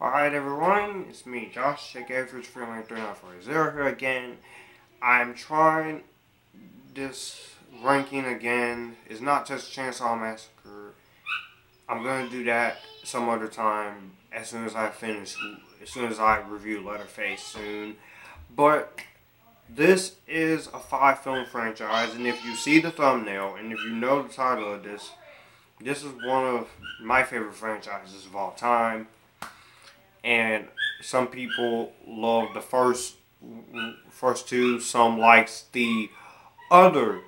Alright everyone, it's me, Josh, aka Freeling3940 here again. I'm trying this ranking again. It's not just Chainsaw Massacre. I'm going to do that some other time as soon as I finish, as soon as I review Leatherface soon. But this is a 5-film franchise, and if you see the thumbnail, and if you know the title of this is one of my favorite franchises of all time. And some people love the first two, some likes the other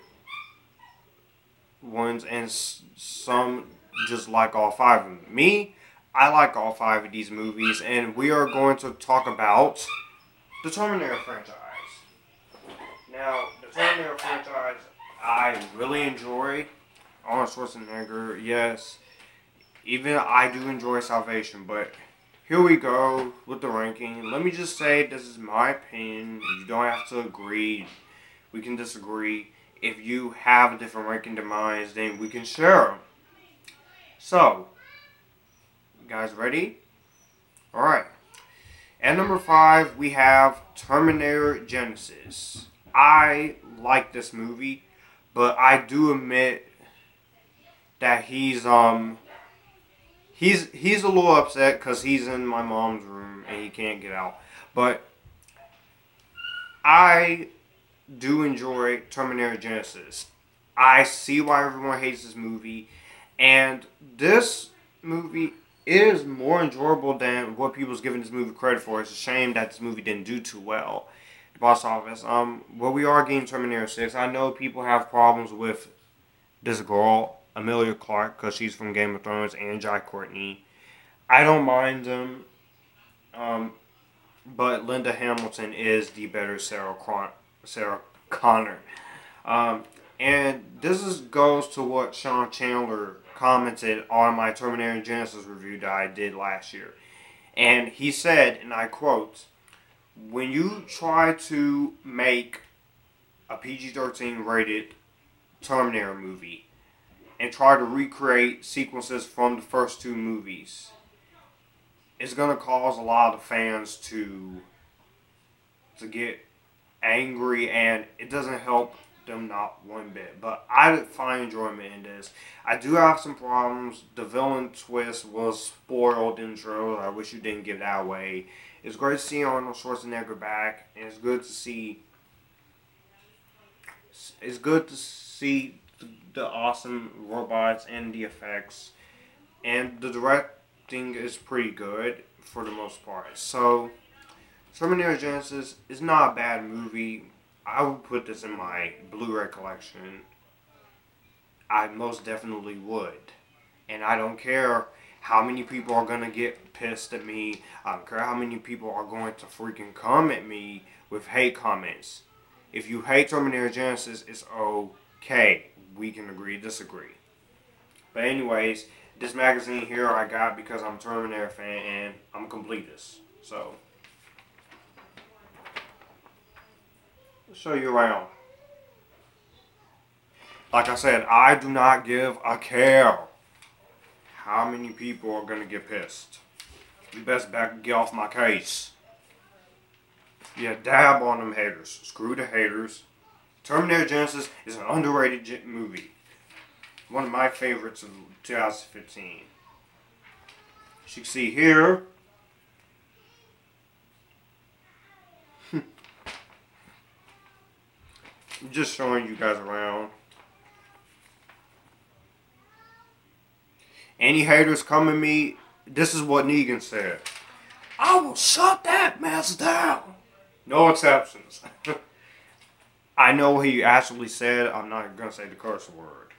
ones, and some just like all 5 of them. Me, I like all 5 of these movies, and we are going to talk about the Terminator franchise. Now, the Terminator franchise, I really enjoy. Arnold Schwarzenegger, yes. Even I do enjoy Salvation, but here we go with the ranking. Let me just say this is my opinion. You don't have to agree. We can disagree. If you have a different ranking than mine, then we can share them. So, you guys ready? Alright. At number 5, we have Terminator Genesis. I like this movie, but I do admit that he's a little upset because he's in my mom's room and he can't get out. But I do enjoy Terminator Genesis. I see why everyone hates this movie, and this movie is more enjoyable than what people's giving this movie credit for. It's a shame that this movie didn't do too well at the box office. Well, we are getting Terminator 6. I know people have problems with this girl, Emilia Clarke, because she's from Game of Thrones, and Jai Courtney. I don't mind them, but Linda Hamilton is the better Sarah Connor. And this goes to what Sean Chandler commented on my Terminator Genesis review that I did last year. And he said, and I quote, "When you try to make a PG-13 rated Terminator movie and try to recreate sequences from the first 2 movies, it's going to cause a lot of fans to get angry, and it doesn't help them not one bit." But I find enjoyment in this. I do have some problems. The villain twist was spoiled in the trailer. I wish you didn't give that away. It's great to see Arnold Schwarzenegger back, and it's good to see the awesome robots and the effects, and the directing is pretty good for the most part. So Terminator Genesis is not a bad movie. I would put this in my Blu-ray collection. I most definitely would. And I don't care how many people are going to get pissed at me. I don't care how many people are going to freaking come at me with hate comments. If you hate Terminator Genesis, it's okay. We can agree, disagree. But anyways, this magazine here I got because I'm a Terminator fan and I'm a completist. So, I'll show you around. Like I said, I do not give a care how many people are going to get pissed. You best get off my case. Yeah, dab on them haters. Screw the haters. Terminator Genesis is an underrated movie. One of my favorites of 2015. As you can see here, I'm just showing you guys around. Any haters come at me, this is what Negan said: "I will shut that mess down." No exceptions. I know what he actually said. I'm not going to say the curse word.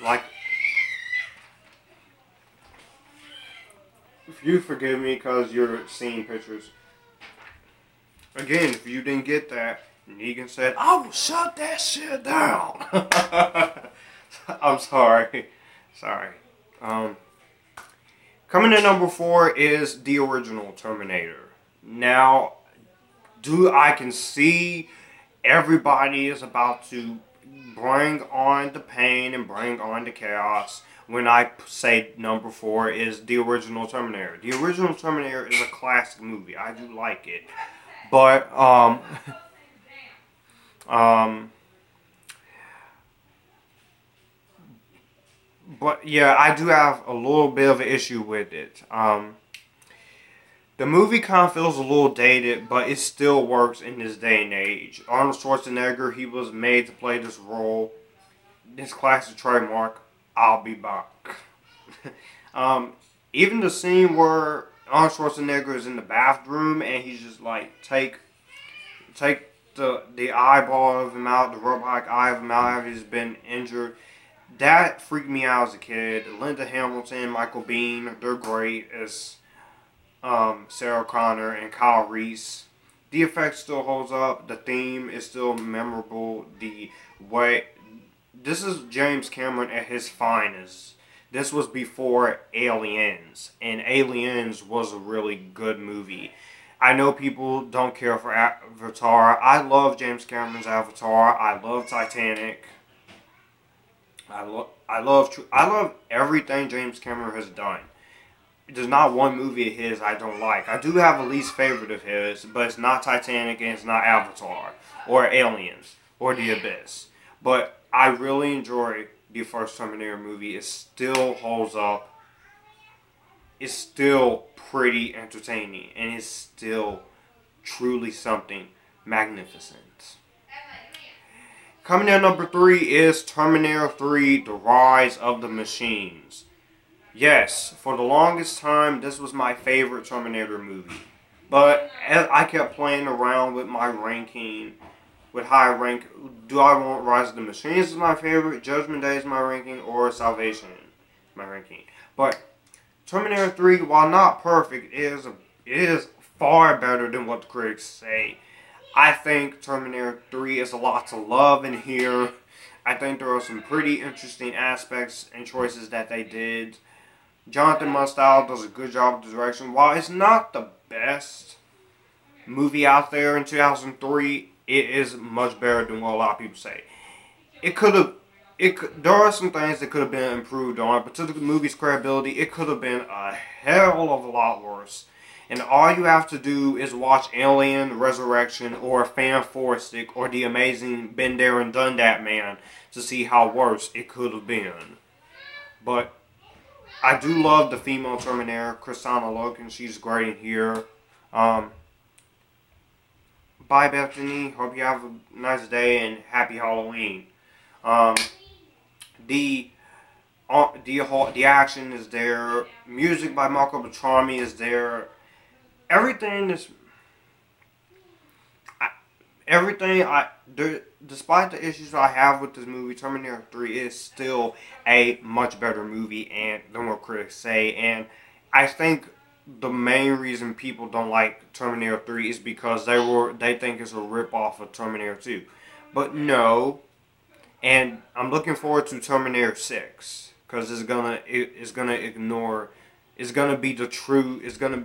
Like, if you forgive me because you're seeing pictures. Again, if you didn't get that, Negan said, "I will shut that shit down." I'm sorry. Sorry. Coming in number 4 is the original Terminator. Now, I can see everybody is about to bring on the pain and bring on the chaos when I say number 4 is the original Terminator. The original Terminator is a classic movie. I do like it. But, but yeah, I do have a little bit of an issue with it. The movie kind of feels a little dated, but it still works in this day and age. Arnold Schwarzenegger, he was made to play this role. This classic trademark, I'll be back. Even the scene where Arnold Schwarzenegger is in the bathroom and he's just like, take the eyeball of him out, the robotic eye of him out after he's been injured. That freaked me out as a kid. Linda Hamilton, Michael Biehn, they're great as Sarah Connor and Kyle Reese. The effect still holds up. The theme is still memorable. This is James Cameron at his finest. This was before Aliens, and Aliens was a really good movie. I know people don't care for Avatar. I love James Cameron's Avatar. I love Titanic. I love everything James Cameron has done. There's not one movie of his I don't like. I do have a least favorite of his, but it's not Titanic and it's not Avatar or Aliens or The Abyss. But I really enjoy the first Terminator movie. It still holds up. It's still pretty entertaining, and it's still truly something magnificent. Coming in number 3 is Terminator 3, The Rise of the Machines. Yes, for the longest time, this was my favorite Terminator movie. But as I kept playing around with my ranking, with high rank, do I want Rise of the Machines as my favorite, Judgment Day is my ranking, or Salvation is my ranking? But Terminator 3, while not perfect, is far better than what the critics say. I think Terminator 3 is a lot to love in here. I think there are some pretty interesting aspects and choices that they did. Jonathan Mostow does a good job with the direction. While it's not the best movie out there in 2003, it is much better than what a lot of people say. There are some things that could have been improved on, but to the movie's credibility, it could have been a hell of a lot worse. And all you have to do is watch Alien Resurrection or Fantastic or The Amazing Been There and Done That Man to see how worse it could have been. But I do love the female Terminator, Kristanna Loken. She's great in here. Bye, Bethany. Hope you have a nice day and happy Halloween. The action is there. Music by Marco Beltrami is there. Despite the issues I have with this movie, Terminator 3 is still a much better movie than what critics say. And I think the main reason people don't like Terminator 3 is because they think it's a rip-off of Terminator 2. But no. And I'm looking forward to Terminator 6 because it's gonna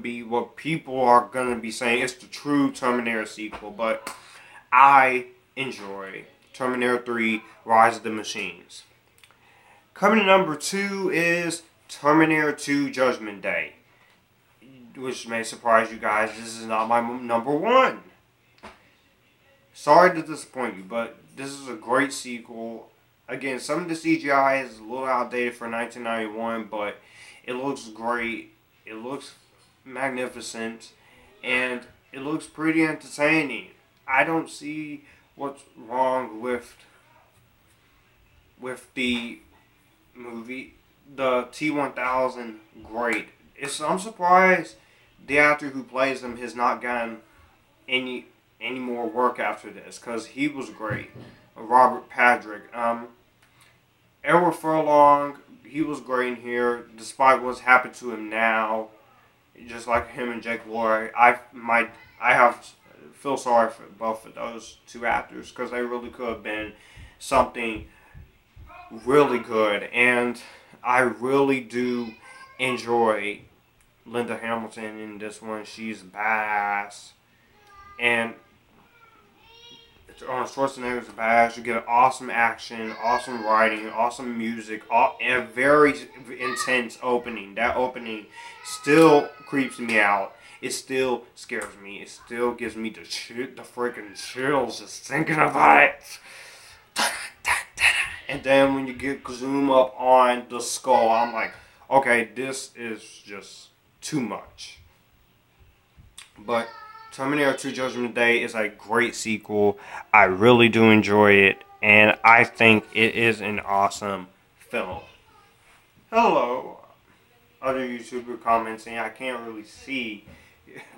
be what people are gonna be saying. It's the true Terminator sequel. But I enjoy Terminator 3, Rise of the Machines. Coming to number 2 is Terminator 2, Judgment Day. Which may surprise you guys. This is not my number 1. Sorry to disappoint you, but this is a great sequel. Again, some of the CGI is a little outdated for 1991, but it looks great. It looks magnificent, and it looks pretty entertaining. I don't see what's wrong with the movie. The T-1000, great. I'm surprised the actor who plays him has not gotten any more work after this, because he was great. Robert Patrick. Edward Furlong, he was great in here, despite what's happened to him now. Just like him and Jake Lloyd, I feel sorry for both of those two actors, because they really could have been something really good. And I really do enjoy Linda Hamilton in this one. She's badass. And Schwarzenegger's badass. You get awesome action, awesome writing, awesome music, and a very intense opening. That opening still creeps me out. It still scares me. It still gives me the freaking chills just thinking about it. And then when you get zoom up on the skull, I'm like, okay, this is just too much. But Terminator 2 Judgment Day is a great sequel. I really do enjoy it, and I think it is an awesome film. Hello, other YouTuber commenting. I can't really see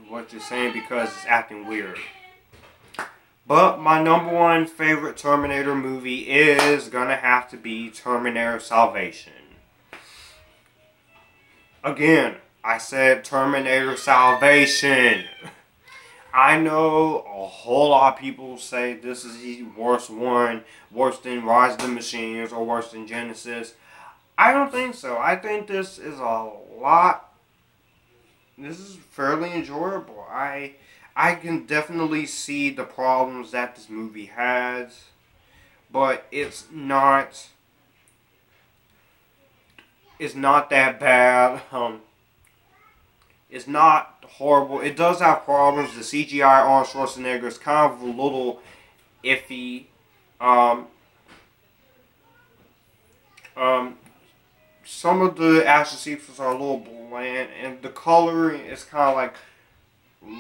what you're saying because it's acting weird. But my number one favorite Terminator movie is gonna have to be Terminator Salvation. Again, I said Terminator Salvation. I know a whole lot of people say this is the worst one, worse than Rise of the Machines or worse than Genesis. I don't think so. I think this is fairly enjoyable. I can definitely see the problems that this movie has, but it's not that bad. It's not horrible. It does have problems. The CGI Arnold Schwarzenegger is kind of a little iffy. Some of the action sequences are a little bland, and the coloring is kind of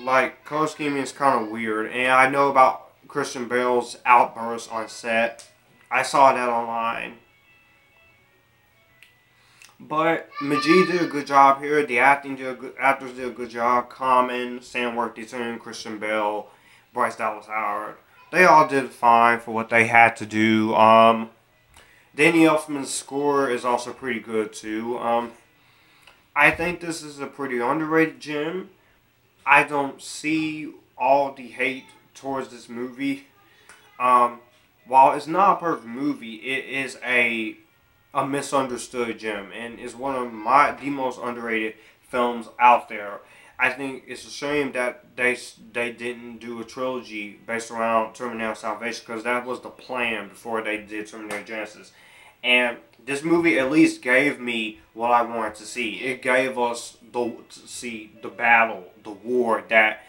like color scheming is kind of weird. And I know about Christian Bale's outburst on set. I saw that online. But Majid did a good job here. The actors did a good job. Common, Sam Worthington, Christian Bale, Bryce Dallas Howard. They all did fine for what they had to do. Danny Elfman's score is also pretty good too. I think this is a pretty underrated gem. I don't see all the hate towards this movie. While it's not a perfect movie, it is a misunderstood gem and is one of the most underrated films out there. I think it's a shame that they didn't do a trilogy based around Terminator Salvation, because that was the plan before they did Terminator Genesis. And this movie at least gave me what I wanted to see. It gave us to see the battle, the war, that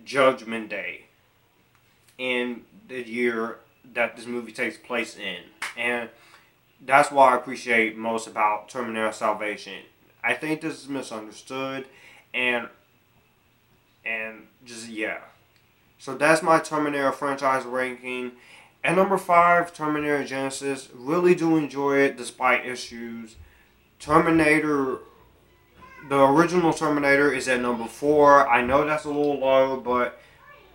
Judgment Day in the year that this movie takes place in. And that's what I appreciate most about Terminator Salvation. I think this is misunderstood, and just, yeah. So that's my Terminator franchise ranking. At number 5, Terminator Genesis. Really do enjoy it despite issues. The original Terminator is at number 4. I know that's a little low, but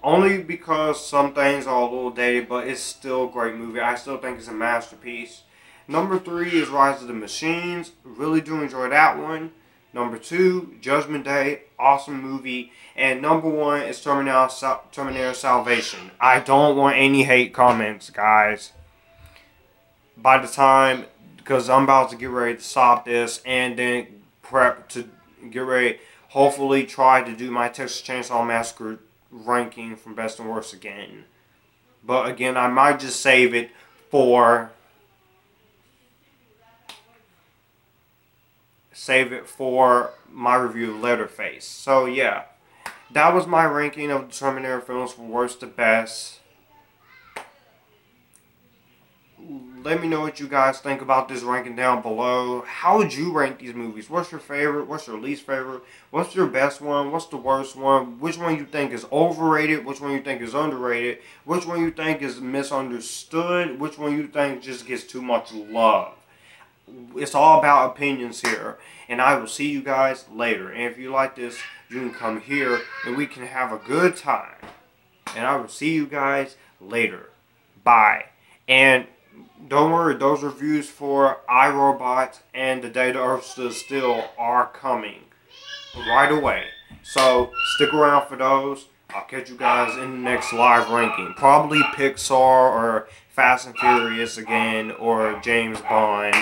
only because some things are a little dated, but it's still a great movie. I still think it's a masterpiece. Number 3 is Rise of the Machines. Really do enjoy that one. Number 2, Judgment Day. Awesome movie. And number 1 is Terminator Salvation. I don't want any hate comments, guys. By the time, because I'm about to get ready to stop this and then prep to get ready, hopefully try to do my Texas Chainsaw Massacre ranking from best and worst again. But again, I might just save it for my review of Leatherface. So yeah, that was my ranking of the Terminator films from worst to best. Let me know what you guys think about this ranking down below. How would you rank these movies? What's your favorite? What's your least favorite? What's your best one? What's the worst one? Which one you think is overrated? Which one you think is underrated? Which one you think is misunderstood? Which one you think just gets too much love? It's all about opinions here. And I will see you guys later. And if you like this, you can come here and we can have a good time. And I will see you guys later. Bye. And don't worry, those reviews for iRobot and The Day the Earth Stood Still are coming right away. So stick around for those. I'll catch you guys in the next live ranking. Probably Pixar or Fast and Furious again or James Bond.